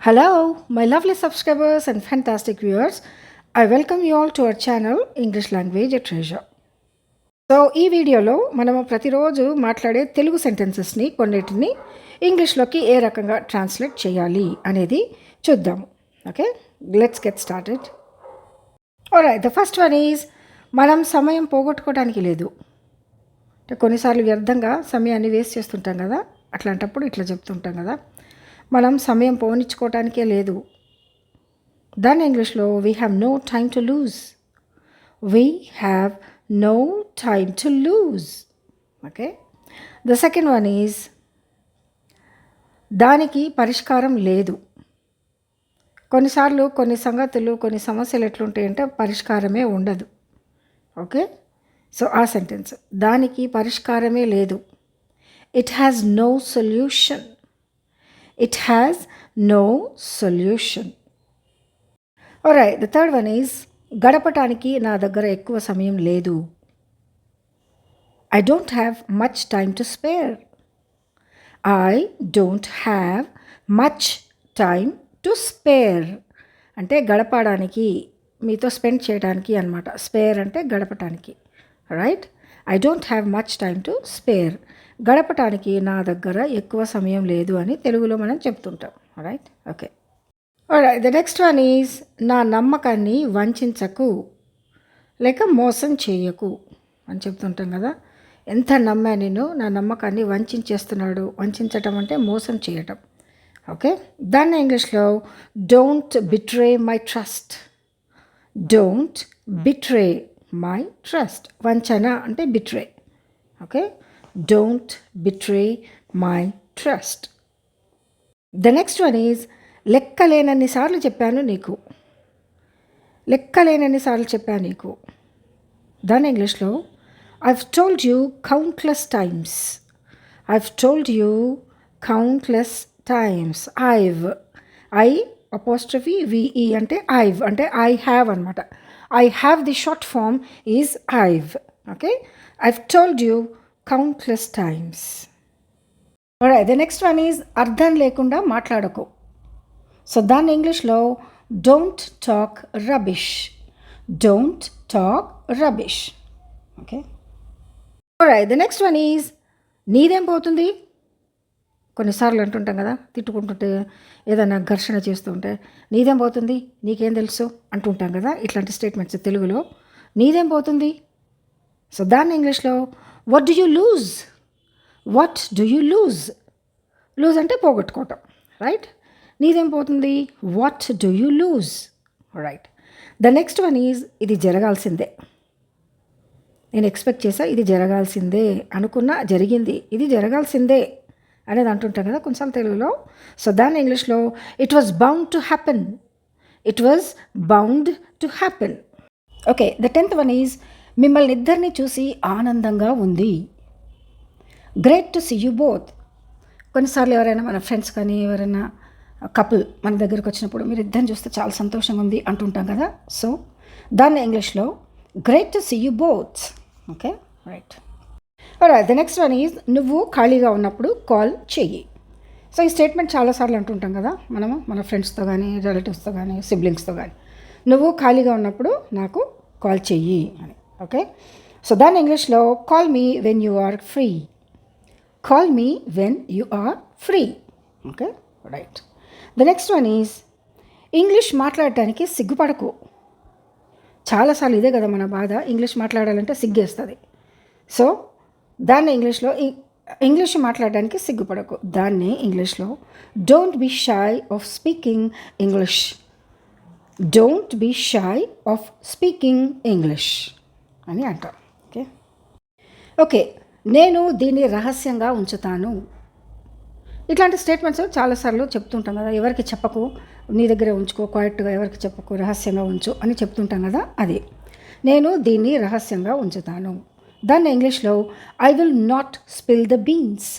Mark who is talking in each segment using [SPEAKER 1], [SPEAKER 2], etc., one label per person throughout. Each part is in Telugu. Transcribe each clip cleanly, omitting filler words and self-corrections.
[SPEAKER 1] Hello, my lovely subscribers and fantastic viewers. I welcome you all to our channel English Language a Treasure. So ఈ వీడియోలో మనము ప్రతిరోజు మాట్లాడే తెలుగు సెంటెన్సెస్ని కొన్నిటిని ఇంగ్లీష్లోకి ఏ రకంగా ట్రాన్స్లేట్ చేయాలి అనేది చూద్దాము. Okay, let's get started. Alright, the first one is మనం సమయం పోగొట్టుకోవడానికి లేదు. అంటే కొన్నిసార్లు వ్యర్థంగా సమయాన్ని వేస్ట్ చేస్తుంటాం కదా, అట్లాంటప్పుడు ఇట్లా చెప్తుంటాం కదా, మనం సమయం పోనిచ్చుకోవటానికే లేదు. దాని ఇంగ్లీష్లో we have no time to lose. We have no time to lose. Okay, the second one is దానికి పరిష్కారం లేదు. కొన్నిసార్లు కొన్ని సంగతులు, కొన్ని సమస్యలు ఎట్లుంటాయంటే పరిష్కారమే ఉండదు. ఓకే, సో ఆ సెంటెన్స్ దానికి పరిష్కారమే లేదు. It has no solution. It has no solution. Alright, the third one is గడపటానికి నా దగ్గర ఎక్కువ సమయం లేదు. I don't have much time to spare. I don't have much time to spare. అంటే గడపడానికి, మీతో స్పెండ్ చేయడానికి అనమాట. స్పేర్ అంటే గడపటానికి. Right, I don't have much time to spare. గడపటానికి నా దగ్గర ఎక్కువ సమయం లేదు అని తెలుగులో మనం చెప్తుంటాం. Right, okay. The next one is నా నమ్మకాన్ని వంచకు లేక మోసం చేయకు అని చెప్తుంటాం కదా. ఎంత నమ్మా నేను, నా నమ్మకాన్ని వంచేస్తున్నాడు. వంచటం అంటే మోసం చేయటం. ఓకే, దాన్ని ఇంగ్లీష్లో don't betray my trust. Don't betray my trust. వంచన అంటే betray. Okay, don't betray my trust. The next one is లెక్కలేనన్నిసార్లు చెప్పాను నీకు. లెక్కలేనన్నిసార్లు చెప్పాను నీకు. దాని ఇంగ్లీష్లో I've told you countless times. I've told you countless times. I apostrophe V E అంటే ఐవ్ అంటే ఐ హ్యావ్ అనమాట. I have the short form is I've. Okay, I've told you countless times. The next one is అర్థం లేకుండా మాట్లాడకు. సో దాన్ని ఇంగ్లీష్లో don't talk rubbish. Don't talk rubbish. Okay, the next one is నీదేం పోతుంది. కొన్నిసార్లు అంటుంటాం కదా, తిట్టుకుంటుంటే ఏదైనా ఘర్షణ చేస్తూ ఉంటే నీదేం పోతుంది, నీకేం తెలుసు అంటుంటాం కదా. ఇట్లాంటి స్టేట్మెంట్స్ తెలుగులో నీదేం పోతుంది. సో దాన్ని ఇంగ్లీష్లో what do you lose. What do you lose. Lose అంటే పోగొట్టుకోవటం. రైట్, నీదేం పోతుంది, what do you lose. Right, the next one is ఇది జరగాల్సిందే. నేను ఎక్స్పెక్ట్ చేసా, ఇది జరగాల్సిందే, అనుకున్నా జరిగింది, ఇది జరగాల్సిందే అనేది అంటుంటాం కదా కొన్నిసార్లు తెలుగులో. సో దాన్ని ఇంగ్లీష్లో it was bound to happen. It was bound to happen. Okay, the 10th one is మిమ్మల్ని ఇద్దరిని చూసి ఆనందంగా ఉంది. Great to see you both. కొన్నిసార్లు ఎవరైనా మన ఫ్రెండ్స్ కానీ ఎవరైనా కపుల్ మన దగ్గరకు వచ్చినప్పుడు మీరు ఇద్దరిని చూస్తే చాలా సంతోషంగా ఉంది అంటుంటాం కదా. సో దాన్ని ఇంగ్లీష్లో great to see you both. Okay, right. The next one is నువ్వు ఖాళీగా ఉన్నప్పుడు కాల్ చెయ్యి. సో ఈ స్టేట్మెంట్ చాలాసార్లు అంటుంటాం కదా మనము, మన ఫ్రెండ్స్తో కానీ రిలేటివ్స్తో కానీ సిబ్లింగ్స్తో కానీ, నువ్వు ఖాళీగా ఉన్నప్పుడు నాకు కాల్ చెయ్యి అని. ఓకే, సో దాని ఇంగ్లీష్లో call me when you are free. Call me when you are free. Okay, right. The next one is English మాట్లాడటానికి సిగ్గుపడకు. చాలాసార్లు ఇదే కదా మన బాధ, ఇంగ్లీష్ మాట్లాడాలంటే సిగ్గేస్తుంది. సో దాన్ని ఇంగ్లీష్లో ఇంగ్లీష్ మాట్లాడడానికి సిగ్గుపడకు. దాన్ని ఇంగ్లీష్లో don't be shy of speaking English. Don't be shy of speaking English అని అంటాం. ఓకే, ఓకే, నేను దీన్ని రహస్యంగా ఉంచుతాను. ఇట్లాంటి స్టేట్మెంట్స్ చాలాసార్లు చెప్తుంటాం కదా, ఎవరికి చెప్పకు, నీ దగ్గరే ఉంచుకో, క్వైట్గా ఎవరికి చెప్పకు, రహస్యంగా ఉంచు అని చెప్తుంటాం కదా. అది నేను దీన్ని రహస్యంగా ఉంచుతాను. దాన్ని ఇంగ్లీష్లో I will not spill the beans.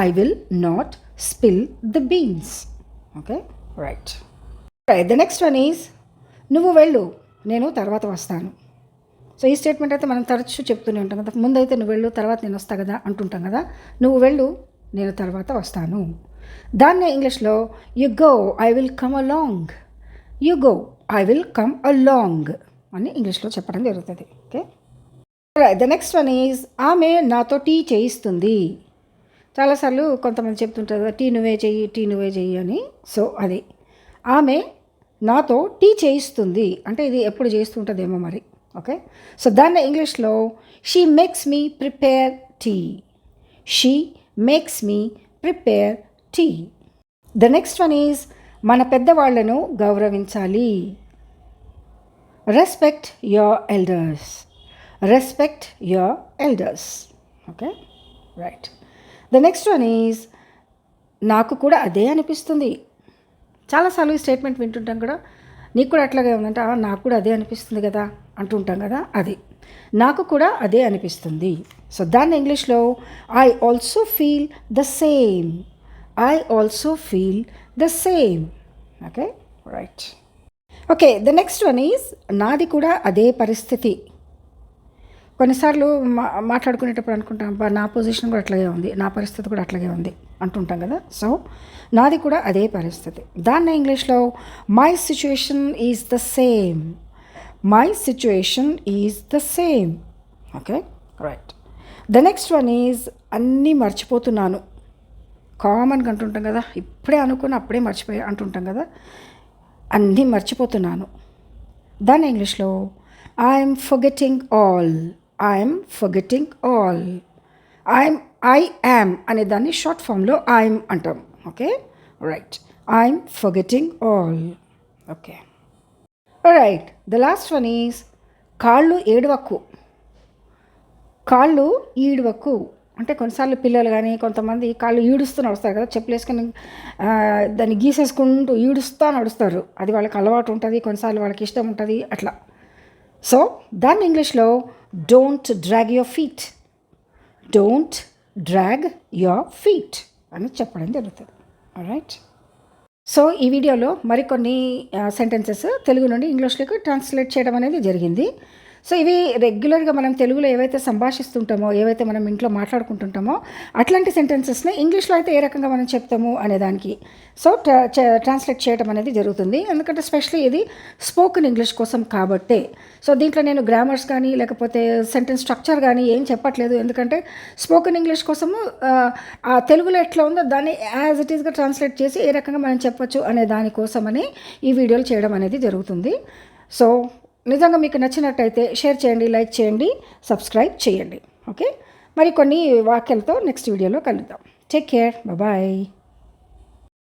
[SPEAKER 1] I will not spill the beans. Okay, right. The next one is నువ్వు వెళ్ళు, నేను తర్వాత వస్తాను. సో ఈ స్టేట్మెంట్ అయితే మనం తరచూ చెప్తూనే ఉంటాం కదా. ముందైతే నువ్వు వెళ్ళు, తర్వాత నేను వస్తా కదా అంటుంటాం కదా. నువ్వు వెళ్ళు, నేను తర్వాత వస్తాను. దాన్నే ఇంగ్లీష్లో you go I will come along, you go I will come along అని ఇంగ్లీష్లో చెప్పడం జరుగుతుంది. Okay, the next one is ఆమె నాతో టీ చేయిస్తుంది. చాలాసార్లు కొంతమంది చెప్తుంటారు కదా, టీ నువ్వే చెయ్యి అని. సో అది ఆమె నాతో టీ చేయిస్తుంది అంటే ఇది ఎప్పుడు చేస్తుంటుందేమో మరి. ఓకే, సో దాన్ని ఇంగ్లీష్లో she makes me prepare tea, she makes me prepare tea. The next one is మన పెద్దవాళ్లను గౌరవించాలి. Respect your elders, respect your elders. Okay, right. The next one is నాకు కూడా అదే అనిపిస్తుంది. చాలాసార్లు ఈ స్టేట్మెంట్ వింటుంటాం కూడా, నీకు కూడా అట్లాగే ఉందంటే నాకు కూడా అదే అనిపిస్తుంది కదా అంటుంటాం కదా, అది నాకు కూడా అదే అనిపిస్తుంది. సో దాన్ని ఇంగ్లీష్లో I also feel the same, I also feel the same. Okay, right. Okay, the next one is నాది కూడా అదే పరిస్థితి. కొన్నిసార్లు మాట్లాడుకునేటప్పుడు అనుకుంటాం, నా పొజిషన్ కూడా అట్లాగే ఉంది, నా పరిస్థితి కూడా అట్లాగే ఉంది అంటుంటాం కదా. సో నాది కూడా అదే పరిస్థితి. దాన్ని ఇంగ్లీష్లో my situation is the same, my situation is the same. Okay, right. The next one is అన్నీ మర్చిపోతున్నాను. కామన్గా అంటుంటాం కదా, ఇప్పుడే అనుకుని అప్పుడే మర్చిపోయా అంటుంటాం కదా, అన్నీ మర్చిపోతున్నాను. దాన్ని ఇంగ్లీష్లో I'm forgetting all, I'm forgetting all. I am అనే దాన్ని షార్ట్ ఫామ్లో ఐఎమ్ అంటాం. Okay, right. I'm forgetting all. Okay, right. The last one is కాళ్ళు ఏడవకు, కాళ్ళు ఈడవకు అంటే కొన్నిసార్లు పిల్లలు కానీ కొంతమంది కాళ్ళు ఈడుస్తూ నడుస్తారు కదా, చెప్పులు వేసుకొని దాన్ని గీసేసుకుంటూ ఈడుస్తూ నడుస్తారు. అది వాళ్ళకి అలవాటు ఉంటుంది, కొన్నిసార్లు వాళ్ళకి ఇష్టం ఉంటుంది అట్లా. సో దాన్ని ఇంగ్లీష్లో don't drag your feet, don't drag your feet అని చెప్పడం జరుగుతుంది. రైట్. సో ఈ వీడియోలో మరికొన్ని సెంటెన్సెస్ తెలుగు నుండి ఇంగ్లీష్లోకి ట్రాన్స్లేట్ చేయడం అనేది జరిగింది. సో ఇవి రెగ్యులర్గా మనం తెలుగులో ఏవైతే సంభాషిస్తుంటామో, ఏవైతే మనం ఇంట్లో మాట్లాడుకుంటుంటామో అట్లాంటి సెంటెన్సెస్ని ఇంగ్లీష్లో అయితే ఏ రకంగా మనం చెప్తాము అనేదానికి సో ట్రాన్స్లేట్ చేయడం అనేది జరుగుతుంది. ఎందుకంటే స్పెషల్లీ ఇది స్పోకెన్ ఇంగ్లీష్ కోసం కాబట్టే. సో దీంట్లో నేను గ్రామర్స్ కానీ లేకపోతే సెంటెన్స్ స్ట్రక్చర్ కానీ ఏం చెప్పట్లేదు. ఎందుకంటే స్పోకెన్ ఇంగ్లీష్ కోసము ఆ తెలుగులో ఎట్లా ఉందో దాన్ని యాజ్ ఇట్ ఈస్గా ట్రాన్స్లేట్ చేసి ఏ రకంగా మనం చెప్పొచ్చు అనే దానికోసమని ఈ వీడియోలు చేయడం అనేది జరుగుతుంది. సో నిజంగా మీకు నచ్చినట్టయితే షేర్ చేయండి, లైక్ చేయండి, సబ్స్క్రైబ్ చేయండి. ఓకే, మరి కొన్ని వాక్యాలతో నెక్స్ట్ వీడియోలో కలుద్దాం. Take care, bye.